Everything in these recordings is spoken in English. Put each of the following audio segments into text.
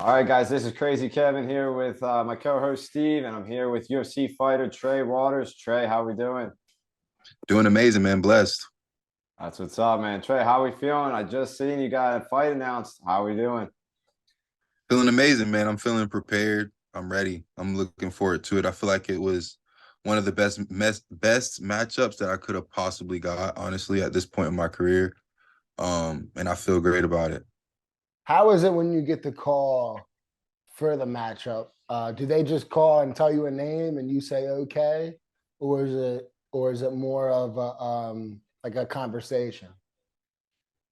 All right, guys, this is Crazy Kevin here with my co-host Steve, and I'm here with UFC fighter Trey Waters. Trey, how we doing? Doing amazing, man. Blessed. That's what's up, man. Trey, how we feeling? I just seen you got a fight announced. How we doing? Feeling amazing, man. I'm feeling prepared. I'm ready. I'm looking forward to it. I feel like it was one of the best matchups that I could have possibly got, honestly, at this point in my career. And I feel great about it. How is it when you get the call for the matchup? Do they just call and tell you a name and you say okay, or is it more of a like a conversation?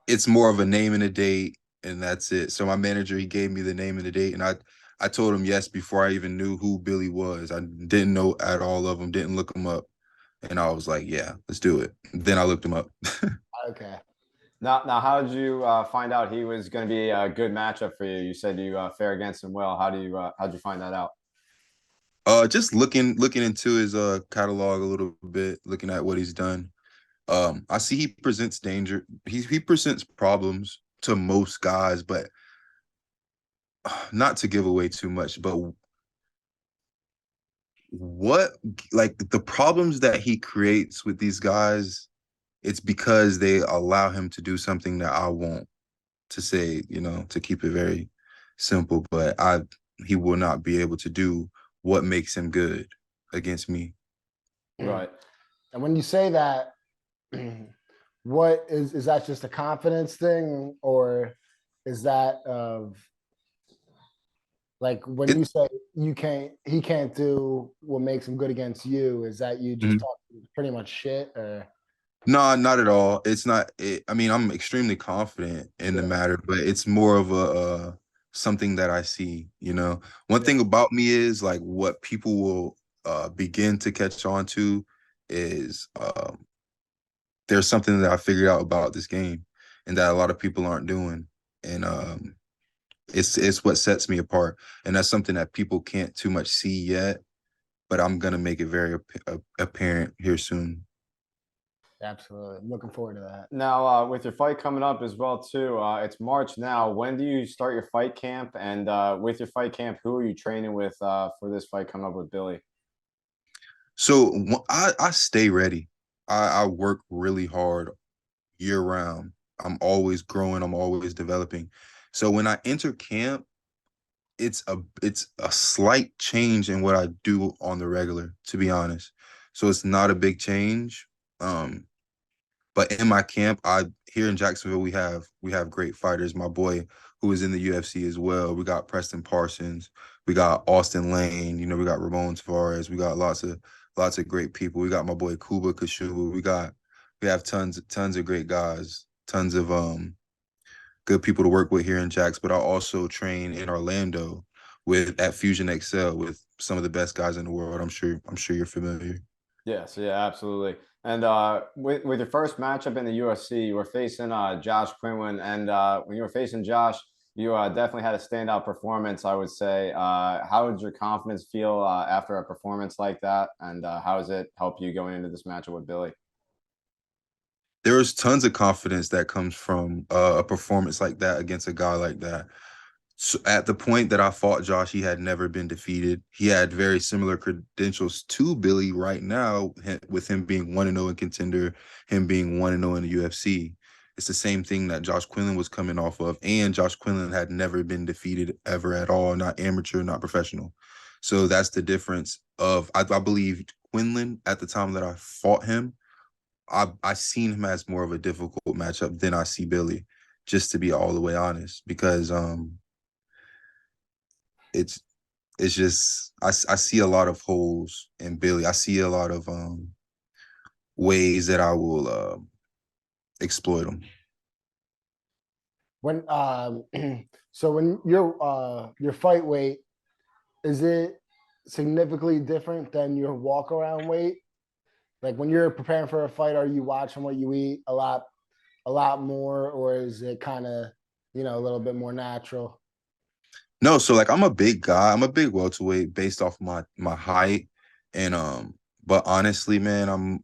It's more of a name and a date, and that's it. So my manager, he gave me the name and the date, and I told him yes before I even knew who Billy was. I didn't know at all of him, didn't look him up. And I was like, yeah, let's do it. Then I looked him up. Okay. Now, how did you find out he was going to be a good matchup for you? You said you fare against him well. How'd you find that out? Just looking into his catalog a little bit, looking at what he's done. I see he presents danger. He presents problems to most guys, but not to give away too much, but what like the problems that he creates with these guys, it's because they allow him to do something that I want to say, to keep it very simple, but he will not be able to do what makes him good against me. Right. And when you say that, what is that just a confidence thing, or is that of like when It you say he can't do what makes him good against you, is that you just mhm. talking pretty much shit or No, not at all. It's not. I mean, I'm extremely confident in the yeah, matter, but it's more of a something that I see. One yeah, thing about me is like what people will begin to catch on to is there's something that I figured out about this game, and that a lot of people aren't doing, and it's what sets me apart, and that's something that people can't too much see yet, but I'm gonna make it very apparent here soon. absolutely. I'm looking forward to that. Now, with your fight coming up as well too, it's March now. When do you start your fight camp? And with your fight camp, who are you training with for this fight coming up with Billy? So I stay ready. I work really hard year round. I'm always growing. I'm always developing. So when I enter camp, it's a slight change in what I do on the regular, to be honest. So it's not a big change. Um, but in my camp, I here in Jacksonville, we have great fighters. My boy who is in the UFC as well. We got Preston Parsons, we got Austin Lane, we got Ramon Tavares, we got lots of great people. We got my boy Kuba Kashuba. We have tons of great guys, tons of good people to work with here in Jacks. But I also train in Orlando at Fusion XL with some of the best guys in the world. I'm sure you're familiar. Yes, yeah, absolutely. And with your first matchup in the UFC, you were facing Josh Quinlan, and when you were facing Josh, you definitely had a standout performance, I would say. How did your confidence feel after a performance like that, and how does it help you going into this matchup with Billy? There's tons of confidence that comes from a performance like that against a guy like that. So at the point that I fought Josh, he had never been defeated. He had very similar credentials to Billy right now, with him being 1-0 in contender, him being 1-0 in the UFC. It's the same thing that Josh Quinlan was coming off of, and Josh Quinlan had never been defeated ever at all, not amateur, not professional. So that's the difference I believe Quinlan at the time that I fought him, I seen him as more of a difficult matchup than I see Billy, just to be all the way honest, because it's it's just I see a lot of holes in Billy. I see a lot of ways that I will exploit him. When so when your fight weight, is it significantly different than your walk around weight? Like when you're preparing for a fight, are you watching what you eat a lot more, or is it kind of, a little bit more natural? No, so like I'm a big guy. I'm a big welterweight based off my height, and but honestly, man,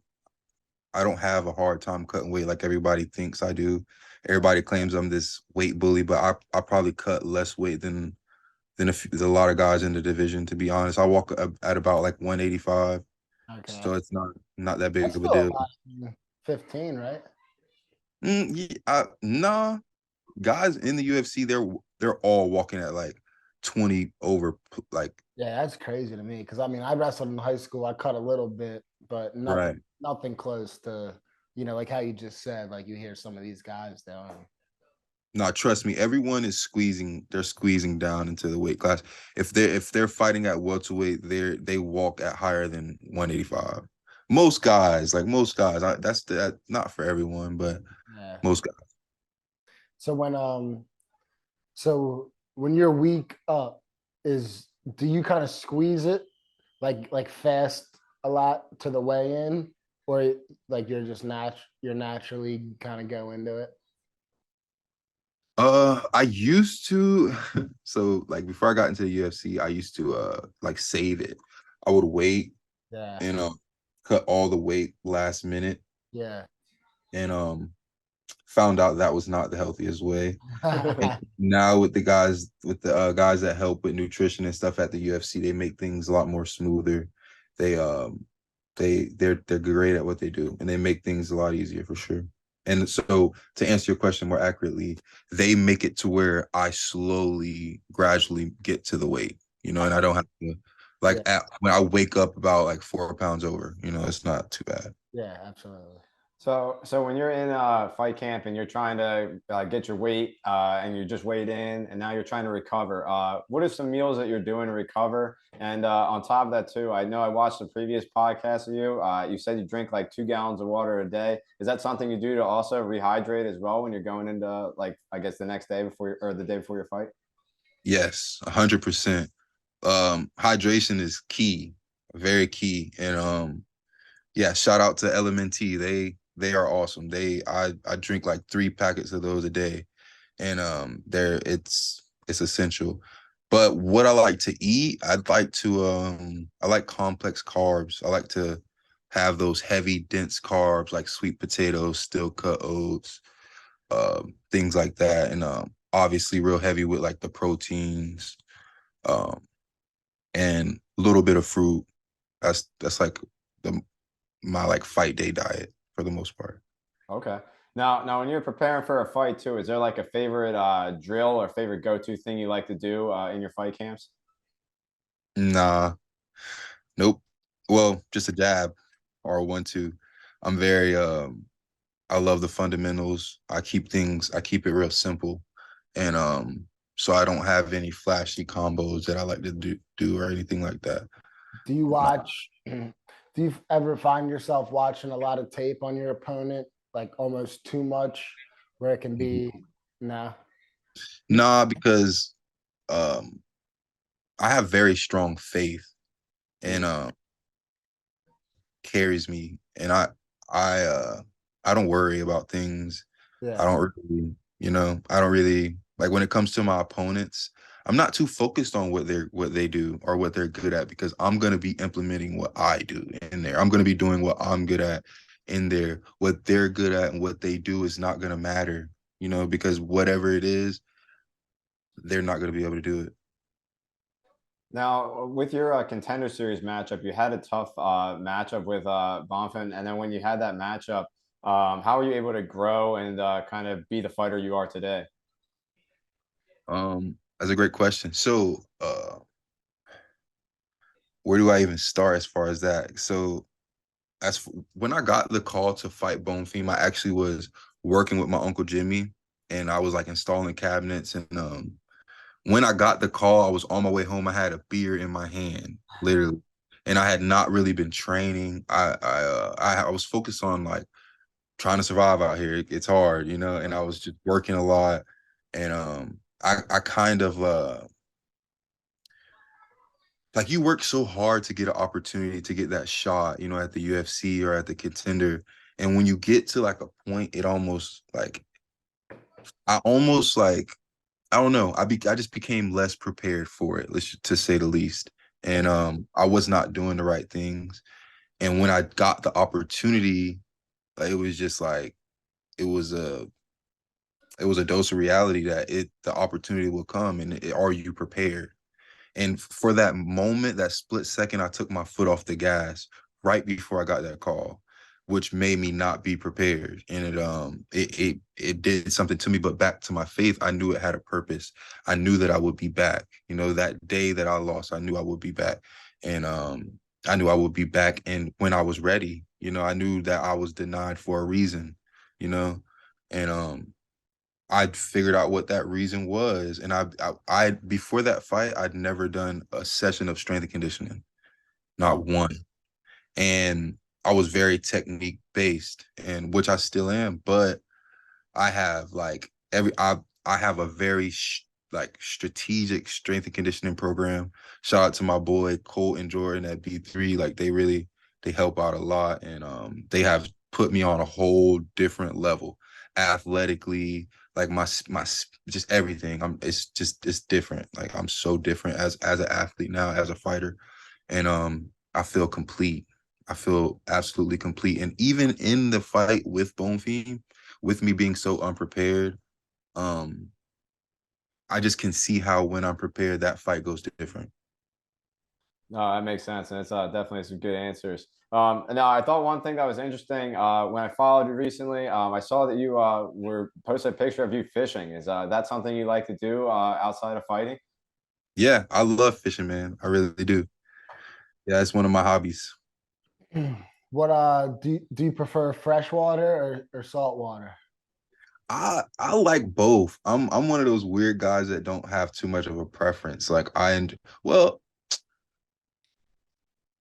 I don't have a hard time cutting weight like everybody thinks I do. Everybody claims I'm this weight bully, but I probably cut less weight than than there's a lot of guys in the division. To be honest, I walk at about like 185, Okay. so it's not that big That's of a still deal. about 15, right? Nah, guys in the UFC, they're all walking at like 20 over, like Yeah, that's crazy to me because I mean I wrestled in high school. I cut a little bit, but right. nothing close to like how you just said. Like you hear some of these guys doing. No, trust me, everyone is squeezing. They're squeezing down into the weight class. If they're fighting at welterweight, they walk at higher than 185. Most guys, that's not for everyone, but Yeah. most guys. So when you're weak up, is do you kind of squeeze it like fast a lot to the weigh in, or like you're naturally kind of go into it? I used to so like before I got into the UFC, I used to like save it. I would wait Yeah, and cut all the weight last minute yeah. and found out that was not the healthiest way. And now with the guys that help with nutrition and stuff at the UFC, they make things a lot more smoother. They they're great at what they do, and they make things a lot easier for sure. And so to answer your question more accurately, they make it to where I slowly, gradually get to the weight, and I don't have to Yeah, when I wake up about like 4 pounds over, it's not too bad. yeah, absolutely. So when you're in fight camp and you're trying to get your weight and you just weighed in and now you're trying to recover, what are some meals that you're doing to recover? And on top of that too, I know I watched the previous podcast of you. You said you drink like 2 gallons of water a day. Is that something you do to also rehydrate as well when you're going into I guess the next day or the day before your fight? Yes, 100%. Hydration is key, very key. And yeah, shout out to LMNT. They are awesome. I drink like 3 packets of those a day, and it's essential. But what I like to eat, I like complex carbs. I like to have those heavy, dense carbs like sweet potatoes, steel cut oats, things like that, and obviously real heavy with like the proteins, um, and a little bit of fruit. That's like the my like fight day diet for the most part. Okay. Now, when you're preparing for a fight too, is there like a favorite drill or favorite go-to thing you like to do in your fight camps? Nah, nope. Well, just a jab or a 1-2. I'm very I love the fundamentals. I keep it real simple. And so I don't have any flashy combos that I like to do or anything like that. Do you Nah. watch? Do you ever find yourself watching a lot of tape on your opponent, like almost too much, where it can be? Nah. Nah, because um I have very strong faith and carries me, and I uh I don't worry about things. I Yeah. don't really, I don't really like when it comes to my opponents. I'm not too focused on what they do or what they're good at, because I'm gonna be implementing what I do in there. I'm gonna be doing what I'm good at in there. What they're good at and what they do is not gonna matter, because whatever it is, they're not gonna be able to do it. Now, with your contender series matchup, you had a tough matchup with Bonfim, and then when you had that matchup, how were you able to grow and kind of be the fighter you are today? That's a great question. So, where do I even start as far as that? So, when I got the call to fight Bone Theme, I actually was working with my uncle Jimmy, and I was like installing cabinets. And when I got the call, I was on my way home. I had a beer in my hand, literally, and I had not really been training. I was focused on like trying to survive out here. It's hard, and I was just working a lot, and I kind of like, you work so hard to get an opportunity to get that shot, at the UFC or at the contender. And when you get to like a point, it almost like I almost like I don't know. I just became less prepared for it, to say the least. And I was not doing the right things. And when I got the opportunity, like, it was just like it was a it was a dose of reality that the opportunity will come, and are you prepared? And for that moment, that split second, I took my foot off the gas right before I got that call, which made me not be prepared. And it did something to me. But back to my faith, I knew it had a purpose. I knew that I would be back. You know, that day that I lost, I knew I would be back. And I knew I would be back. And when I was ready, you know, I knew that I was denied for a reason, you know, and I figured out what that reason was. And I before that fight, I'd never done a session of strength and conditioning, not one. And I was very technique based, and which I still am, but I have like I have a very like strategic strength and conditioning program. Shout out to my boy Colt and Jordan at B3. Like they help out a lot, and they have put me on a whole different level athletically, like my just everything. It's different. Like I'm so different as an athlete now, as a fighter. And I feel complete. I feel absolutely complete. And even in the fight with Bonfim, with me being so unprepared, I just can see how when I'm prepared, that fight goes different. No, that makes sense, and it's definitely some good answers. Now, I thought one thing that was interesting when I followed you recently, I saw that you were posted a picture of you fishing. Is that something you like to do outside of fighting? Yeah, I love fishing, man. I really do. Yeah, it's one of my hobbies. What do you prefer freshwater or salt water? I like both. I'm one of those weird guys that don't have too much of a preference. Like well,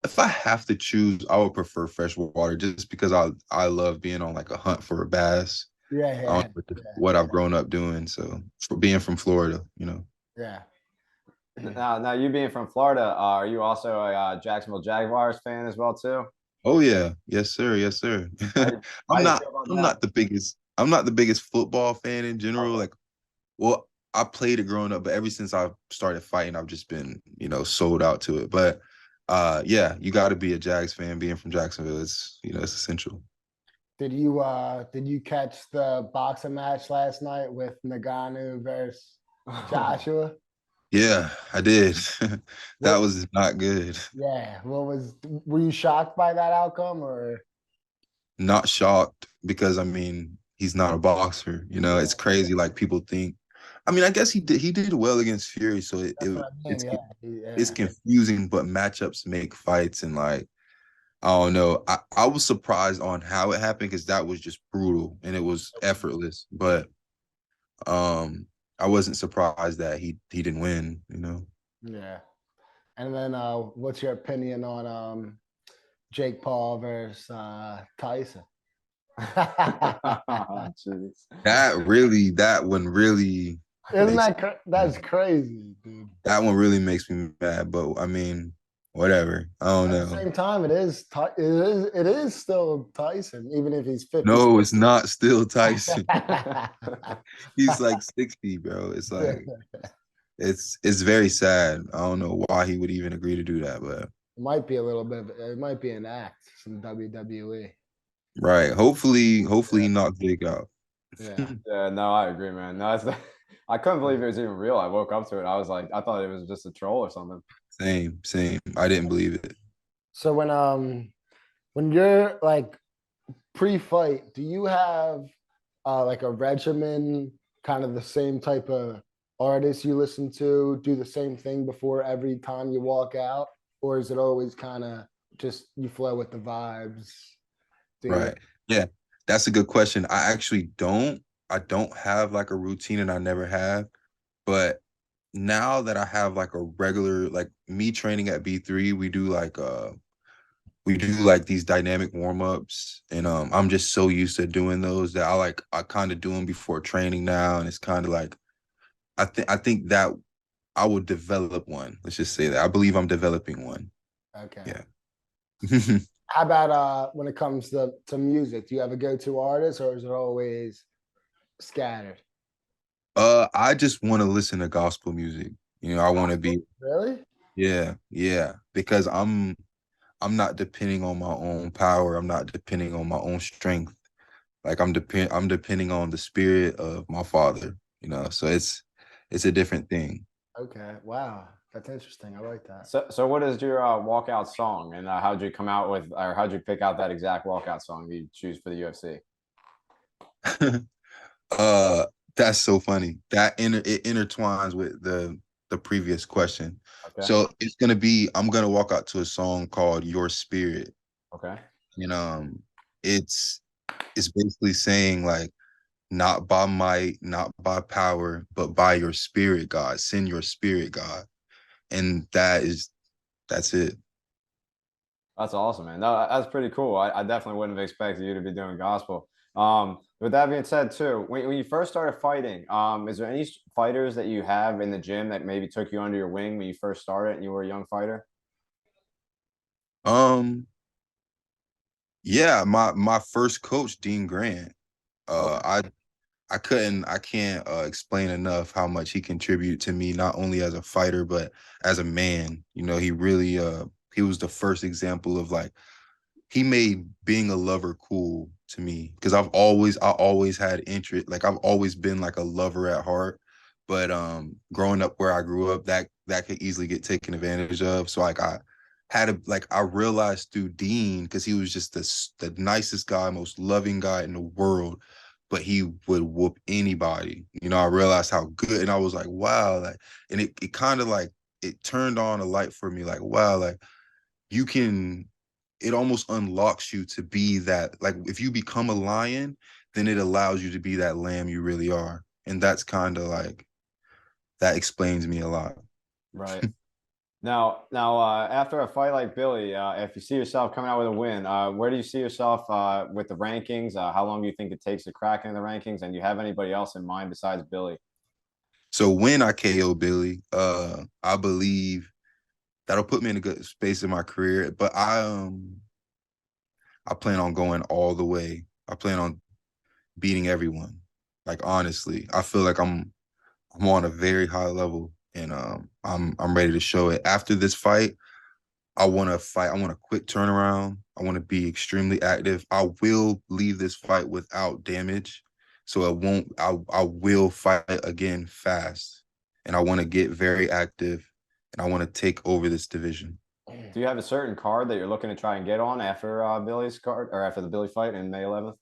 if I have to choose, I would prefer fresh water just because I love being on like a hunt for a bass. Yeah, yeah, What I've grown up doing. So for being from Florida, you know. yeah. Now, you being from Florida, are you also a Jacksonville Jaguars fan as well too? Oh yeah, yes sir, yes sir. How, how I'm do you not feel about I'm that? not the biggest football fan in general. Okay. Like, well, I played it growing up, but ever since I started fighting, I've just been, you know, sold out to it. But yeah, you got to be a Jags fan. Being from Jacksonville, it's, you know, it's essential. Did you catch the boxing match last night with Nagano versus Joshua? Yeah, I did. That What? was not good. Yeah. Were you shocked by that outcome or? Not shocked because I mean he's not a boxer. You know, Yeah, it's crazy. Like people think. I mean, I guess he did well against Fury, so that's what I mean. Yeah, it's yeah. confusing, but matchups make fights, and like I don't know. I was surprised on how it happened because that was just brutal and it was effortless. But I wasn't surprised that he didn't win, you know. Yeah. And then what's your opinion on Jake Paul versus Tyson? Jeez. That one really Isn't makes that's crazy, dude. that one really makes me mad. But I mean, whatever. I don't At the know. same time, it is still Tyson, even if he's 50. No, it's not still Tyson. He's like 60, bro. It's like it's very sad. I don't know why he would even agree to do that, but It might be a little bit it might be an act, some WWE. right. Hopefully he knocks Jake out. Yeah. Yeah, no, I agree, man. No, I couldn't believe it was even real. I woke up to it. I was like, I thought it was just a troll or something. Same. I didn't believe it. So when you're like pre-fight, do you have like a regimen, kind of the same type of artists you listen to, do the same thing before every time you walk out? Or is it always kind of just you flow with the vibes? Right. Yeah. That's a good question. I don't have like a routine and I never have. But now that I have like a regular, like me training at B3, we do like these dynamic warm-ups, and I'm just so used to doing those that I kind of do them before training now, and it's kind of like I think that I would develop one. Let's just say that. I believe I'm developing one. Okay. Yeah. How about when it comes to music? Do you have a go-to artist or is it always scattered? I just want to listen to gospel music. You know, I want to be Really? yeah, because I'm not depending on my own power. I'm not depending on my own strength. Like I'm depending on the spirit of my father, you know. So it's a different thing. Okay. Wow. That's interesting. I like that. So what is your walkout song, and how'd you come out with, or how'd you pick out that exact walkout song you choose for the UFC? uh, that's so funny. It intertwines with the previous question. Okay. So it's gonna be I'm gonna walk out to a song called Your Spirit. Okay. And it's basically saying like, not by might, not by power, but by your spirit, God. Send your spirit, God. And that's it. That's awesome, man. No, that's pretty cool. I definitely wouldn't have expected you to be doing gospel. With that being said, too, when you first started fighting, is there any fighters that you have in the gym that maybe took you under your wing when you first started and you were a young fighter? Um, yeah, my first coach, Dean Grant. Okay. I can't explain enough how much he contributed to me, not only as a fighter, but as a man. You know, he really he was the first example of like, he made being a lover cool to me, because I always had interest, like I've always been like a lover at heart, but growing up where I grew up, that could easily get taken advantage of. So like I realized through Dean, because he was just the nicest guy, most loving guy in the world, but he would whoop anybody. You know, I realized how good, and I was like, wow, like, and it kind of like, it turned on a light for me, like, wow, like, you can, it almost unlocks you to be that, like, if you become a lion, then it allows you to be that lamb you really are. And that's kind of like, that explains me a lot. Right. Now, after a fight like Billy, if you see yourself coming out with a win, where do you see yourself with the rankings? How long do you think it takes to crack into the rankings? And do you have anybody else in mind besides Billy? So when I KO Billy, I believe that'll put me in a good space in my career. But I plan on going all the way. I plan on beating everyone. Like, honestly, I feel like I'm on a very high level, and I'm ready to show it. After this fight, I want to fight. I want a quick turnaround. I want to be extremely active. I will leave this fight without damage, so it won't. I will fight again fast, and I want to get very active, and I want to take over this division. Do you have a certain card that you're looking to try and get on after Billy's card, or after the Billy fight in May 11th?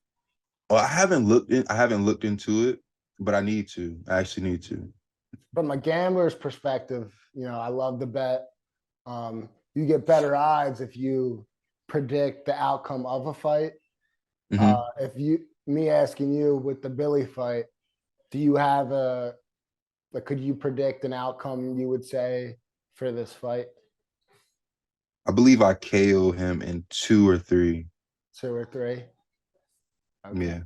Well, I haven't looked into it, but I need to. I actually need to. From a gambler's perspective, I love the bet. You get better odds if you predict the outcome of a fight. Mhm. Me asking you with the Billy fight, do you have could you predict an outcome you would say for this fight? I believe I KO him in 2 or 3. 2 or 3? Okay. Yeah.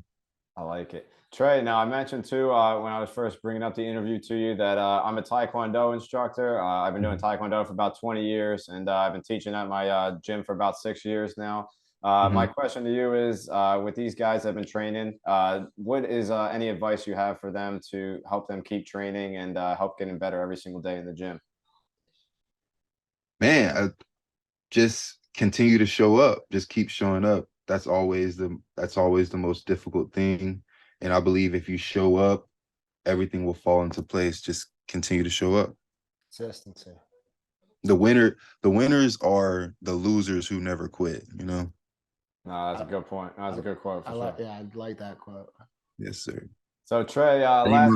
I like it. Trey, now I mentioned too when I was first bringing up the interview to you that I'm a Taekwondo instructor. I've been doing Taekwondo for about 20 years, and I've been teaching at my gym for about 6 years now. My Mhm. question to you is, with these guys that have been training, what is any advice you have for them to help them keep training and help getting better every single day in the gym? Man, just continue to show up. Just keep showing up. That's always the most difficult thing. And I believe if you show up, everything will fall into place. Just continue to show up. Consistency. The winners are the losers who never quit, you know? No, that's a good point. That's a good quote for sure. Yeah, I like that quote. Yes, sir. So Trey, Amen.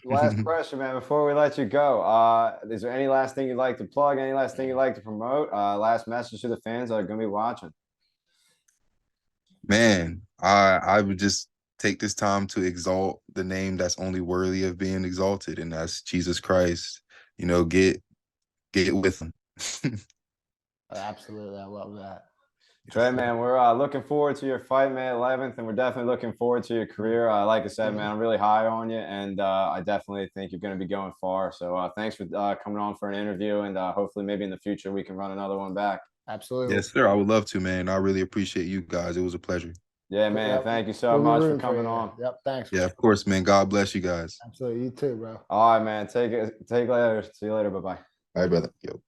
last question, man. Before we let you go, is there any last thing you'd like to plug? Any last thing you'd like to promote? Last message to the fans that are going to be watching. Man, I would just take this time to exalt the name that's only worthy of being exalted, and that's Jesus Christ. You know, get with him. Absolutely. I love that. Trey, man, we're looking forward to your fight, May 11th, and we're definitely looking forward to your career. Like I said, man, I'm really high on you, and I definitely think you're going to be going far. So thanks for coming on for an interview, and hopefully maybe in the future we can run another one back. Absolutely. Yes, sir. I would love to, man. I really appreciate you guys. It was a pleasure. Yeah, man. Yep. Thank you so We'll be much for rooting coming you. on. Yep. Thanks. Yeah, of course, man. God bless you guys. Absolutely. You too, bro. All right, man. Take it later. See you later. Bye bye. All right, brother. Yo.